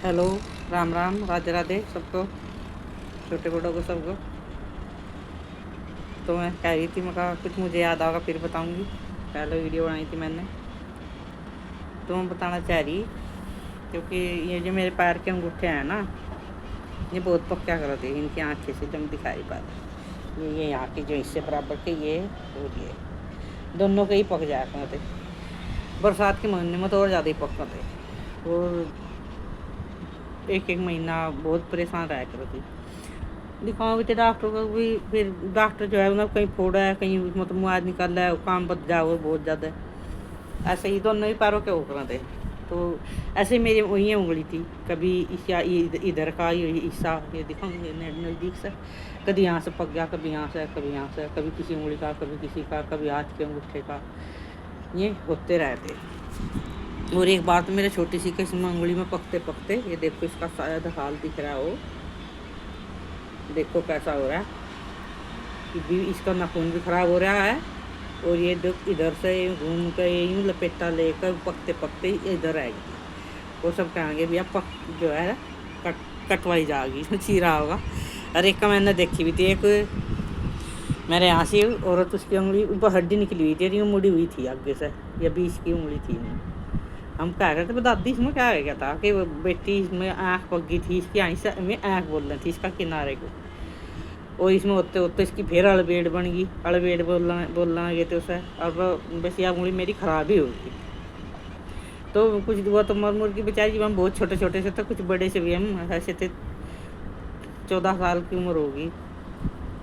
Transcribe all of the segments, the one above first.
Hello, Ram Ram, Radhe Radhe सबको, छोटे बड़ों को सबको। तो मैं कह रही थी, मैं कहा कुछ मुझे याद आएगा फिर बताऊंगी। पहले वीडियो बनाई थी मैंने, तो मैं बताना चाह रही, क्योंकि ये जो मेरे पैर के अंगूठे हैं ना, ये बहुत पक्का कर दी। इनकी आँखें से जब दिखाई पाते, ये यहाँ की जो इससे बराबर के ये और ये दोनों के ही पक जाया करते। बरसात के महीने में तो और ज़्यादा ही पक थे, और एक एक महीना बहुत परेशान रहा करो थी। दिखाओ भी डॉक्टर को भी, फिर डॉक्टर जो है उन्हें कहीं फोड़ा है, कहीं मतलब मुआज निकल रहा है, काम बच जाओ बहुत ज़्यादा। ऐसे ही दोनों ही पैरों के हो रहे थे। तो ऐसे मेरी वही उंगली थी, कभी इधर का ये हिस्सा, ये दिखाऊंगे नज़दीक से, कभी यहाँ से पक गया, कभी यहाँ से, कभी यहाँ से, कभी किसी उंगली का, कभी किसी का, कभी हाथ के अंगूठे का, ये होते रहते। और एक बार तो मेरे छोटी सी किसी उंगली में पकते पकते, ये देखो इसका शायद हाल दिख रहा हो, देखो कैसा हो रहा है कि भी इसका नाखून भी खराब हो रहा है। और ये इधर से घूम कर यूँ लपेटा लेकर पकते पकते इधर आएगी। वो सब कहेंगे भैया पक जो है कटवाई जाएगी, चीरा होगा। और एक का मैंने देखी भी थी, एक मेरे यहाँ से औरत, उसकी उंगली ऊपर हड्डी निकली हुई थी, यूँ मुड़ी हुई थी आगे से, या बीच की उंगली थी नहीं। हम कह रहे थे दादी इसमें क्या हो गया था कि बेटी इसमें आँख पक गई थी, इसकी आँख से में आँख बोल रही थी इसका किनारे को, और इसमें होते होते इसकी फिर अड़बेड़ बन गई। अड़बेड़ बोलना गए थे उसे, अब बस यह उंगली मेरी ख़राब ही होगी। तो कुछ हुआ तो मर की बेचारी, हम बहुत छोटे छोटे से थे, कुछ बड़े से भी हम ऐसे थे, 14 साल की उम्र होगी।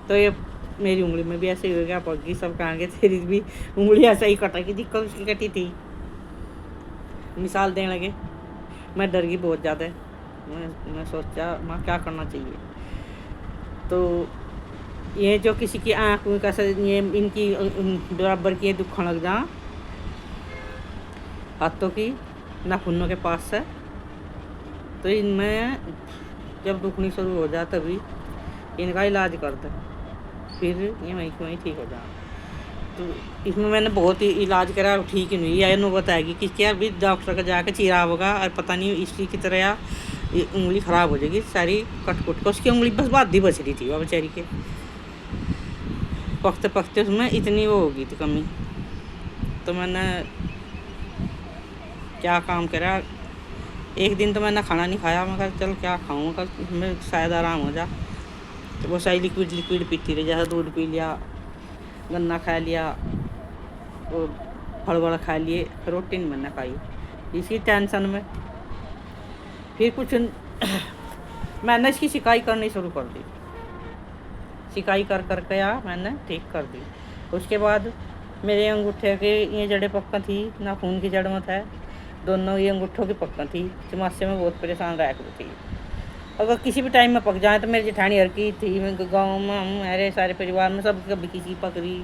तो ये मेरी उंगली में भी ऐसे ही हो गया, पक गई। सब कहेंगे तेरी भी उंगली ऐसा ही कटेगी, दिक्कत उसकी कटी थी, मिसाल देने लगे। मैं डर गई बहुत ज़्यादा। मैं सोचा मैं क्या करना चाहिए। तो ये जो किसी की आँख कैसे ये इनकी बराबर की दुखने लग जा, हाथों की नाखूनों के पास से, तो इनमें जब दुखनी शुरू हो जाए तभी इनका इलाज करते, फिर ये वहीं ठीक हो जाए। तो इसमें मैंने बहुत ही इलाज करा, ठीक ही नहीं है। नौबत आएगी कि क्या भी डॉक्टर का जाकर चीरा होगा, और पता नहीं इसी की तरह या उंगली ख़राब हो जाएगी सारी, कट कुट कर उसकी उंगली बस बात ही बच रही थी, वो बेचारी के पकते पकते उसमें इतनी वो हो गई थी कमी। तो मैंने क्या काम करा, एक दिन तो मैंने खाना नहीं खाया। मैं कहा चल क्या खाऊँगा, मैं शायद आराम हो जा। तो वो सारी लिक्विड पीती रही, जैसे दूध पी लिया, गन्ना खा लिया, और फल वल खा लिए, रोटी नहीं मैंने खाई इसी टेंशन में। फिर कुछ मैंने इसकी सिकाई करनी शुरू कर दी, सिकाई कर कर के मैंने ठीक कर दी। उसके बाद मेरे अंगूठे के ये जड़ें पक्का थी, नाखून की जड़ में था, दोनों ये अंगूठों की पक्का थी। चमासे में बहुत परेशान रहा थी। अगर किसी भी टाइम में पक जाए तो मेरी जेठानी हर की थी, गाँव में हम मेरे सारे परिवार में सब कभी किसी की पक रही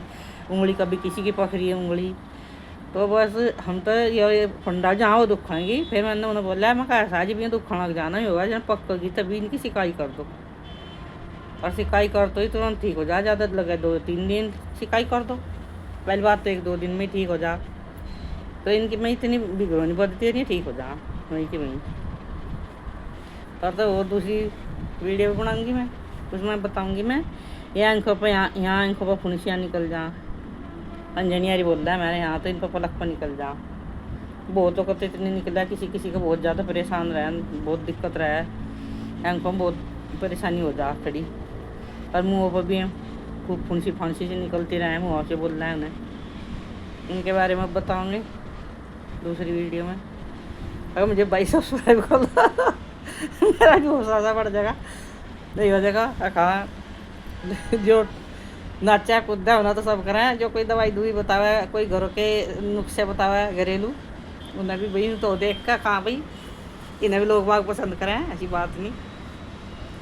उंगली, कभी किसी की पक रही है उंगली। तो बस हम तो ये फंडा जहाँ वो दुखाएंगी। फिर मैंने उन्हें बोला, मैं कहा साजी भी दुखा लग जाना ही होगा, जहाँ पक गई तभी इनकी सिकाई कर दो, और सिकाई कर दो ही तुरंत ठीक हो जा। ज़्यादा लगे 2-3 दिन सिकाई कर दो, पहली बात तो 1-2 दिन में ठीक हो जा। तो इनकी मैं इतनी बिगड़नी पड़ती नहीं, ठीक हो जा वहीं की वहीं। तब तो और दूसरी वीडियो बनाऊंगी मैं, उसमें बताऊंगी मैं ये आंखों पर, यहाँ आंखों पर फुंसियाँ निकल जा, अंजनियारी बोल रहा है मेरे यहाँ, तो इन पर पलक पर निकल जा। बहुतों को तो इतनी निकला, किसी किसी को बहुत ज़्यादा परेशान रहा, बहुत दिक्कत रहा है, आंखों में बहुत परेशानी हो जा खड़ी। और मुँह पर भी खूब फुंसी फांसी से निकलती रहे, मुँह से बोल रहे हैं उन्हें। इनके बारे में बताऊँगी दूसरी वीडियो में। अगर मुझे 22 सब्सक्राइब कर लो मेरा जो ज़्यादा बढ़ जाएगा, नहीं हो जाएगा। कहाँ जो नाचा कूदा होना तो सब करें, जो कोई दवाई दूई बतावे, कोई घरों के नुस्खे बतावे घरेलू, उन्हें भी भाई तो देख कर कहाँ भाई इन्हें भी लोग बाग पसंद करें, ऐसी बात नहीं।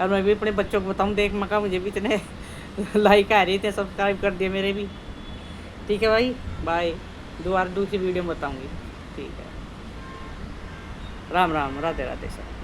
और मैं भी अपने बच्चों को बताऊँ, देख मैं कहा मुझे भी इतने लाइक आ रही थे, सब्सक्राइब कर दिए मेरे भी। ठीक है भाई, बाय। दोबारा दूसरी वीडियो में बताऊँगी। ठीक है, राम राम, राधे राधे सब।